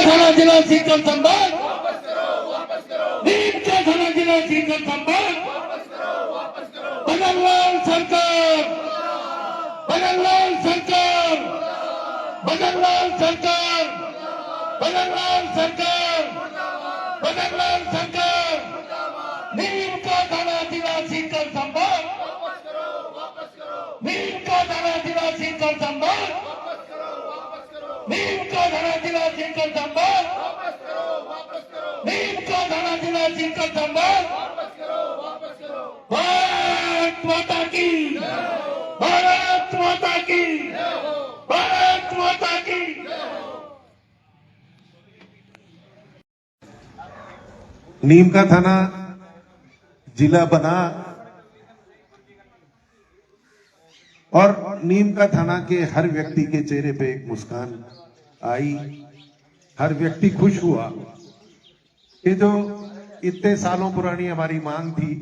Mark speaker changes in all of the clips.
Speaker 1: थाना जिला सीकर संभाग, नीम का थाना जिला सीकर संभाग, भगनलाल सरकार, भगनलाल सरकार, भगनलाल सरकार, भगनलाल सरकार, भगनलाल सरकार, नीम का थाना जिला सीकर संभाग, नीम का थाना जिला सीकर संभाग, नीम का थाना जिला सीकर संभाग, नीम का थाना जिला सीकर संभाग। भारत माता की, भारत माता की, भारत माता की।
Speaker 2: नीम का थाना जिला बना और नीम का थाना के हर व्यक्ति के चेहरे पे एक मुस्कान आई, हर व्यक्ति खुश हुआ कि जो इतने सालों पुरानी हमारी मांग थी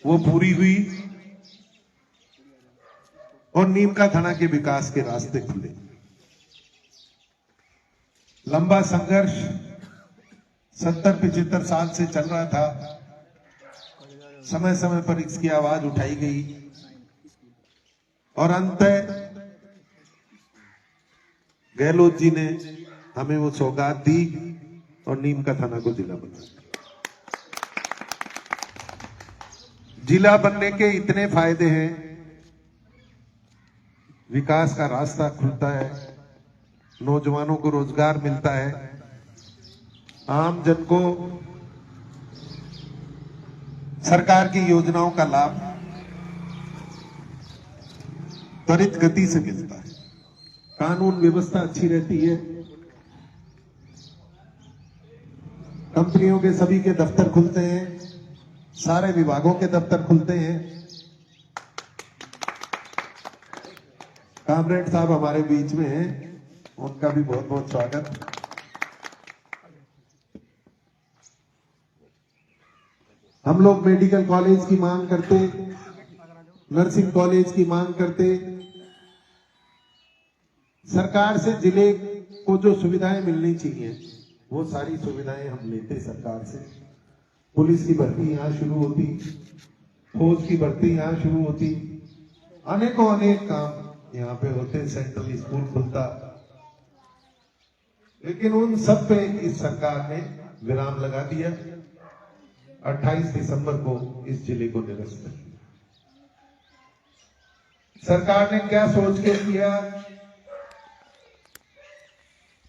Speaker 2: वो पूरी हुई और नीम का थाना के विकास के रास्ते खुले। लंबा संघर्ष 70-75 साल से चल रहा था, समय समय पर इसकी आवाज उठाई गई और अंततः गहलोत जी ने हमें वो सौगात दी और नीम का थाना को जिला बना। जिला बनने के इतने फायदे हैं, विकास का रास्ता खुलता है, नौजवानों को रोजगार मिलता है, आम जन को सरकार की योजनाओं का लाभ त्वरित गति से मिलता है, कानून व्यवस्था अच्छी रहती है, कंपनियों के सभी के दफ्तर खुलते हैं, सारे विभागों के दफ्तर खुलते हैं। कामरेड साहब हमारे बीच में हैं, उनका भी बहुत बहुत स्वागत। हम लोग मेडिकल कॉलेज की मांग करते, नर्सिंग कॉलेज की मांग करते, सरकार से जिले को जो सुविधाएं मिलनी चाहिए वो सारी सुविधाएं हम लेते सरकार से। पुलिस की भर्ती यहां शुरू होती, फौज की भर्ती यहां शुरू होती, अनेकों अनेक काम यहां पे होते, सेंट्रल स्कूल खुलता, लेकिन उन सब पे इस सरकार ने विराम लगा दिया। 28 दिसंबर को इस जिले को निरस्त कर दिया। सरकार ने क्या सोच के किया?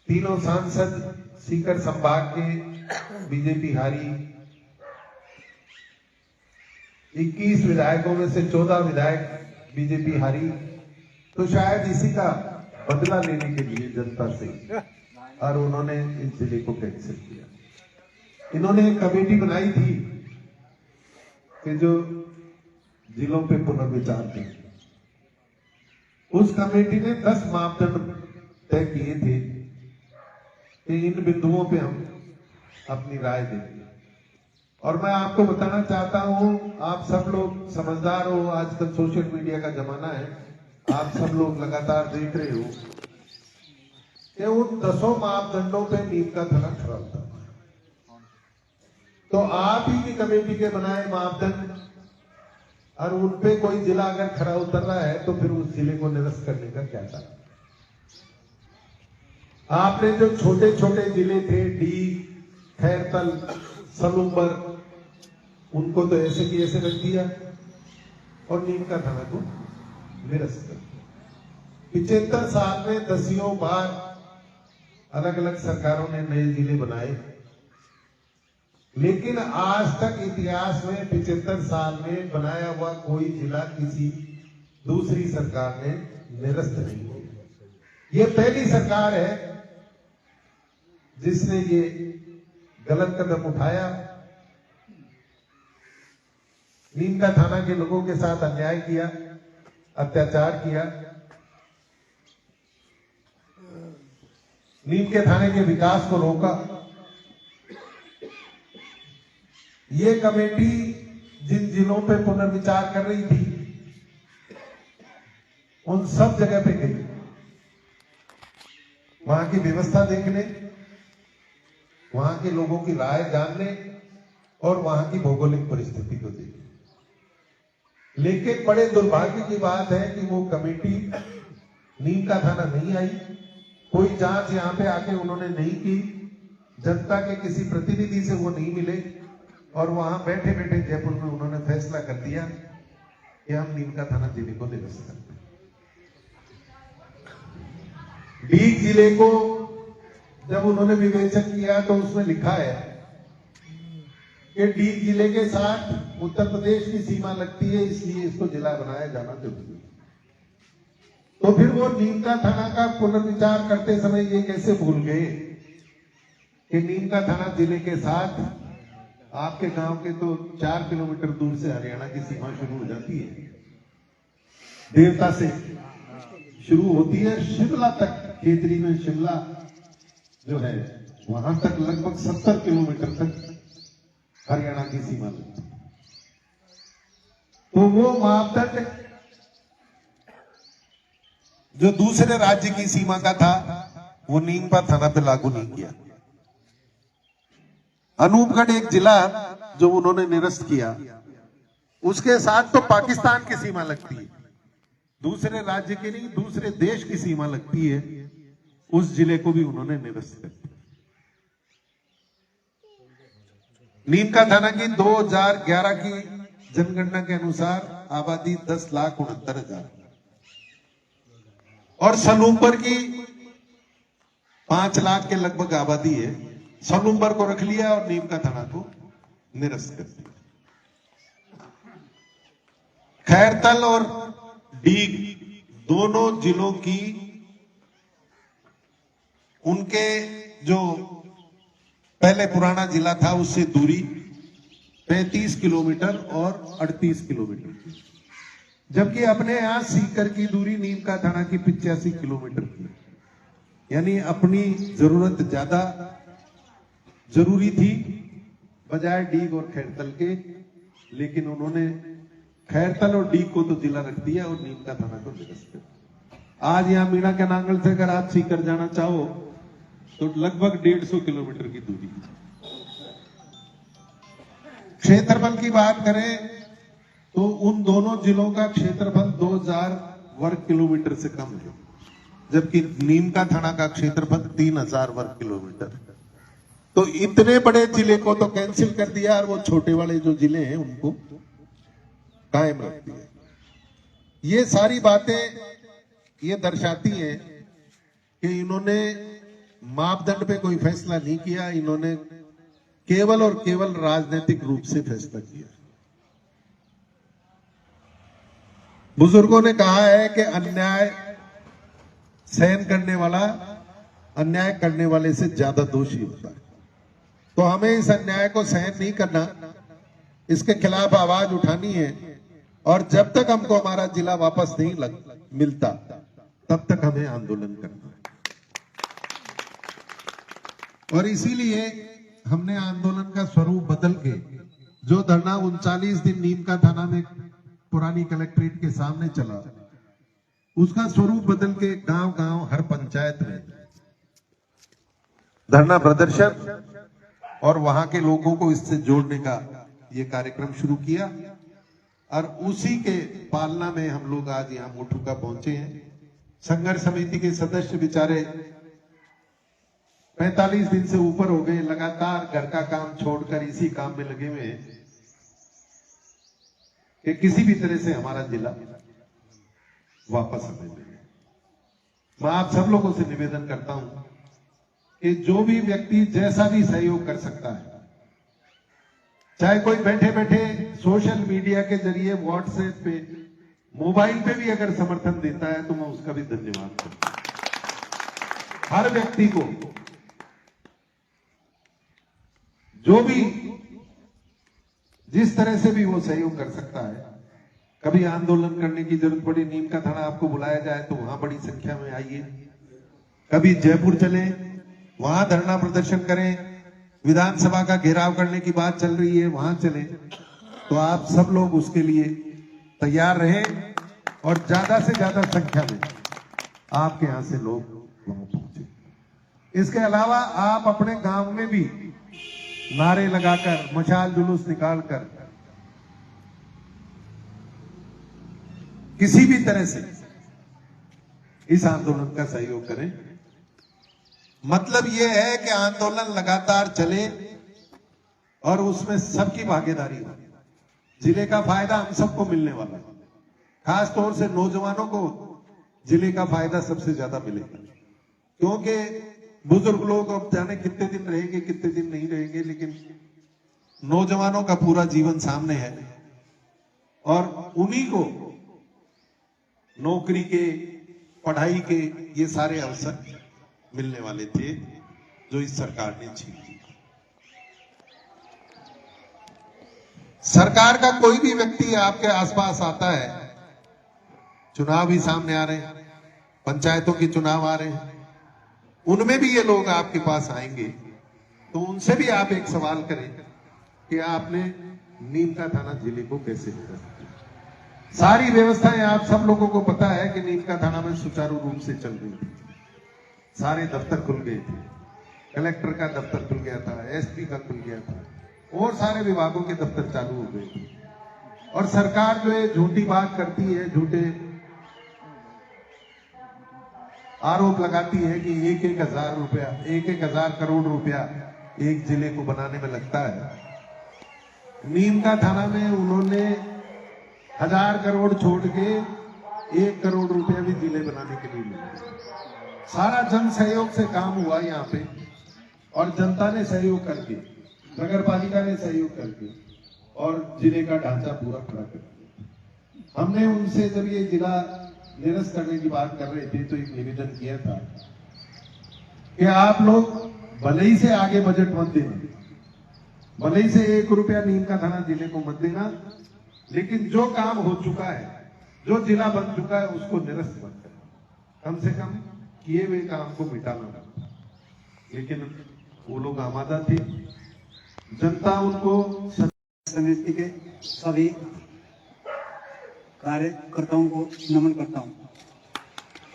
Speaker 2: तीनों सांसद सीकर संभाग के बीजेपी हारी, 21 विधायकों में से 14 विधायक बीजेपी हारी, तो शायद इसी का बदला लेने के लिए जनता से, और उन्होंने इस जिले को कैंसिल किया। इन्होंने एक कमेटी बनाई थी कि जो जिलों पे पुनर्विचार करें। उस कमेटी ने 10 मापदंड तय किए थे कि इन बिंदुओं पे हम अपनी राय देंगे। और मैं आपको बताना चाहता हूं, आप सब लोग समझदार हो, आजकल सोशल मीडिया का जमाना है, आप सब लोग लगातार देख रहे हो कि उन 10 मापदंडों पे नीम का थाना खड़ा होता है। तो आप ही की कमेटी के बनाए मापदंड और उन पे कोई जिला अगर खरा उतर रहा है तो फिर उस जिले को निरस्त करने का क्या था? आपने जो छोटे छोटे जिले थे, डी, खैरतल, सलूम्बर, उनको तो ऐसे की ऐसे रख दिया और नीम का थाना को निरस्त कर दिया। 75 साल में 10 बार अलग अलग सरकारों ने नए जिले बनाए, लेकिन आज तक इतिहास में 75 साल में बनाया हुआ कोई जिला किसी दूसरी सरकार ने निरस्त नहीं किया। ये पहली सरकार है जिसने ये गलत कदम उठाया, नीम का थाना के लोगों के साथ अन्याय किया, अत्याचार किया, नीम के थाने के विकास को रोका। ये कमेटी जिन जिलों पे पुनर्विचार कर रही थी उन सब जगह पे गई वहां की व्यवस्था देखने, वहां के लोगों की राय जानने और वहां की भौगोलिक परिस्थिति को देखने। लेकिन बड़े दुर्भाग्य की बात है कि वो कमेटी नीम का थाना नहीं आई, कोई जांच यहां पे आके उन्होंने नहीं की, जनता के किसी प्रतिनिधि से वो नहीं मिले और वहां बैठे बैठे जयपुर में उन्होंने फैसला कर दिया कि हम नीम का थाना जिले को निरस्त करते हैं। डीग जिले को जब उन्होंने विवेचन किया तो उसमें लिखा है कि डीग जिले के साथ उत्तर प्रदेश की सीमा लगती है, इसलिए इसको जिला बनाया जाना जरूरी है। तो फिर वो नीम का थाना का पुनर्विचार करते समय ये कैसे भूल गए कि नीम का थाना जिले के साथ आपके गांव के तो 4 किलोमीटर दूर से हरियाणा की सीमा शुरू हो जाती है, देवता से शुरू होती है, शिमला तक, खेतरी में शिमला जो है वहां तक लगभग 70 किलोमीटर तक हरियाणा की सीमा लगती है। तो वो मापदंड जो दूसरे राज्य की सीमा का था वो नीम का थाना पे लागू नहीं किया। अनूपगढ़ एक जिला जो उन्होंने निरस्त किया, उसके साथ तो पाकिस्तान की सीमा लगती है, दूसरे राज्य की नहीं, दूसरे देश की सीमा लगती है, उस जिले को भी उन्होंने निरस्त कर दिया। नीम का थाना की 2011 की जनगणना के अनुसार आबादी 10,69,000 और सनूपर की 5 लाख के लगभग आबादी है। सनूपर को रख लिया और नीम का थाना को निरस्त कर दिया। खैरतल और डीग दोनों जिलों की उनके जो पहले पुराना जिला था उससे दूरी 35 किलोमीटर और 38 किलोमीटर की, जबकि अपने यहां सीकर की दूरी नीम का थाना की 85 किलोमीटर की, यानी अपनी जरूरत ज्यादा जरूरी थी बजाय डीग और खैरतल के। लेकिन उन्होंने खैरतल और डीग को तो जिला रख दिया और नीम का थाना को निरस्त कर दिया। आज यहां मीणा के नांगल से अगर आप सीकर जाना चाहो तो लगभग 150 किलोमीटर की दूरी। क्षेत्रफल की बात करें तो उन दोनों जिलों का क्षेत्रफल 2000 वर्ग किलोमीटर से कम है, जबकि नीम का थाना का क्षेत्रफल 3000 वर्ग किलोमीटर। तो इतने बड़े जिले को तो कैंसिल कर दिया और वो छोटे वाले जो जिले हैं उनको कायम रख दिया। ये सारी बातें ये दर्शाती हैं कि इन्होंने मापदंड पे कोई फैसला नहीं किया, इन्होंने केवल और केवल राजनीतिक रूप से फैसला किया। बुजुर्गों ने कहा है कि अन्याय सहन करने वाला अन्याय करने वाले से ज्यादा दोषी होता है। तो हमें इस अन्याय को सहन नहीं करना, इसके खिलाफ आवाज उठानी है और जब तक हमको हमारा जिला वापस नहीं मिलता तब तक हमें आंदोलन करना है। और इसीलिए हमने आंदोलन का स्वरूप बदल के जो धरना 39 दिन नीम का थाना में पुरानी कलेक्ट्रेट के सामने चला, उसका स्वरूप बदल के गांव गांव हर पंचायत में धरना प्रदर्शन और वहां के लोगों को इससे जोड़ने का ये कार्यक्रम शुरू किया। और उसी के पालना में हम लोग आज यहाँ मोठुका पहुंचे हैं। संघर्ष समिति के सदस्य बेचारे 45 दिन से ऊपर हो गए, लगातार घर का काम छोड़कर इसी काम में लगे हुए हैं कि किसी भी तरह से हमारा जिला वापस हमें मिले। मैं आप सब लोगों से निवेदन करता हूं कि जो भी व्यक्ति जैसा भी सहयोग कर सकता है, चाहे कोई बैठे बैठे सोशल मीडिया के जरिए व्हाट्सएप पे मोबाइल पे भी अगर समर्थन देता है तो मैं उसका भी धन्यवाद करता हूं। हर व्यक्ति को जो भी जिस तरह से भी वो सहयोग कर सकता है, कभी आंदोलन करने की जरूरत पड़ी, नीम का थाना आपको बुलाया जाए तो वहां बड़ी संख्या में आइए, कभी जयपुर चले वहां धरना प्रदर्शन करें, विधानसभा का घेराव करने की बात चल रही है वहां चले, तो आप सब लोग उसके लिए तैयार रहें और ज्यादा से ज्यादा संख्या में आपके यहां से लोग वहां पहुंचे। इसके अलावा आप अपने गांव में भी नारे लगाकर, मशाल जुलूस निकालकर किसी भी तरह से इस आंदोलन का सहयोग करें। मतलब यह है कि आंदोलन लगातार चले और उसमें सबकी भागीदारी हो। जिले का फायदा हम सबको मिलने वाला है, खास तौर से नौजवानों को जिले का फायदा सबसे ज्यादा मिलेगा, क्योंकि बुजुर्ग लोग अब जाने कितने दिन रहेंगे कितने दिन नहीं रहेंगे, लेकिन नौजवानों का पूरा जीवन सामने है और उन्हीं को नौकरी के, पढ़ाई के ये सारे अवसर मिलने वाले थे जो इस सरकार ने छीन लिए। सरकार का कोई भी व्यक्ति आपके आसपास आता है, चुनाव भी सामने आ रहे हैं, पंचायतों के चुनाव आ रहे हैं, उनमें भी ये लोग आपके पास आएंगे, तो उनसे भी आप एक सवाल करें कि आपने नीम का थाना जिले को कैसे दिया। सारी व्यवस्थाएं आप सब लोगों को पता है कि नीम का थाना में सुचारू रूप से चल रही थी। सारे दफ्तर खुल गए थे, कलेक्टर का दफ्तर खुल गया था, एसपी का खुल गया था और सारे विभागों के दफ्तर चालू हो गए थे। और सरकार जो है झूठी बात करती है, झूठे आरोप लगाती है कि 1,000 रुपया, 1,000 करोड़ रुपया एक जिले को बनाने में लगता है। नीम का थाना में उन्होंने 1,000 करोड़ छोड़ के 1 करोड़ रुपया भी जिले बनाने के लिए मिला। सारा जन सहयोग से काम हुआ यहाँ पे और जनता ने सहयोग करके, नगर पालिका ने सहयोग करके और जिले का ढांचा पूरा खड़ा कर दिया। हमने उनसे जब ये जिला निरस्त करने की बात कर रहे थे तो एक निवेदन किया था कि आप लोग भले ही से आगे बजट मत देना, भले ही से 1 रुपया नीम का थाना जिले को मत देना, लेकिन जो काम हो चुका है, जो जिला बन चुका है उसको निरस्त मत करना, कम से कम किए हुए काम को मिटाना। लेकिन वो लोग आमादा थे, जनता उनको
Speaker 3: समिति के सभी कार्यकर्ताओं को नमन करता हूं।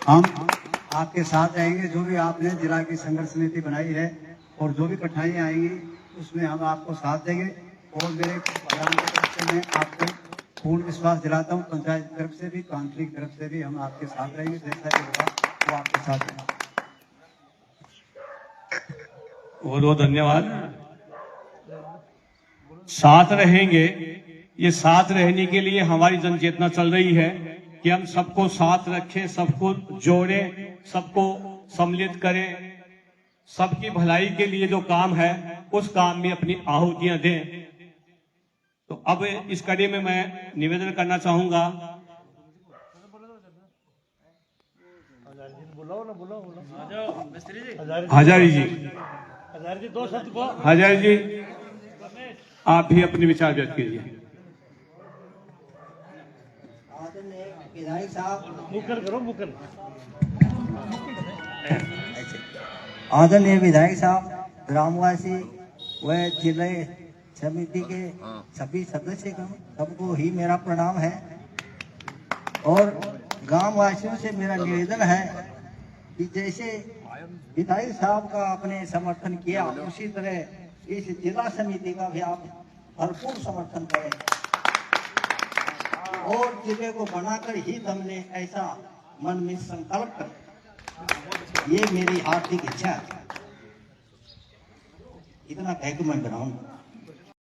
Speaker 3: हम आपके साथ रहेंगे, जो भी आपने जिला की संघर्ष समिति बनाई है और जो भी कठिनाइयां आएंगी उसमें हम आपको साथ देंगे। और मेरे प्रधान की तरफ से मैं आपको पूर्ण विश्वास दिलाता हूं, पंचायत की तरफ से भी, काउंसिल की तरफ से भी हम आपके साथ रहेंगे। जैसा भी होगा वो आपके साथ रहेगा।
Speaker 4: बहुत बहुत धन्यवाद। साथ रहेंगे, ये साथ रहने के लिए हमारी जन चेतना चल रही है कि हम सबको साथ रखें, सबको जोड़ें, सबको सम्मिलित करें, सबकी भलाई के लिए जो काम है उस काम में अपनी आहुतियां दें। तो अब इस कड़ी में मैं निवेदन करना चाहूंगा, हजारी जी, हजारी जी आप भी अपने विचार व्यक्त कीजिए।
Speaker 3: विधायक साहब, मुकर करो, मुकर। आदरणीय विधायक साहब, ग्रामवासी व जिले समिति के सभी सदस्य सबको ही मेरा प्रणाम है। और ग्रामवासियों से मेरा निवेदन है कि जैसे विधायक साहब का आपने समर्थन किया, उसी तरह इस जिला समिति का भी आप भरपूर समर्थन करें और जिले को बनाकर ही दम ले, ऐसा मन में संकल्प करें। ये मेरी हार्दिक इच्छा है। इतना कह के मैं बनाऊंगा।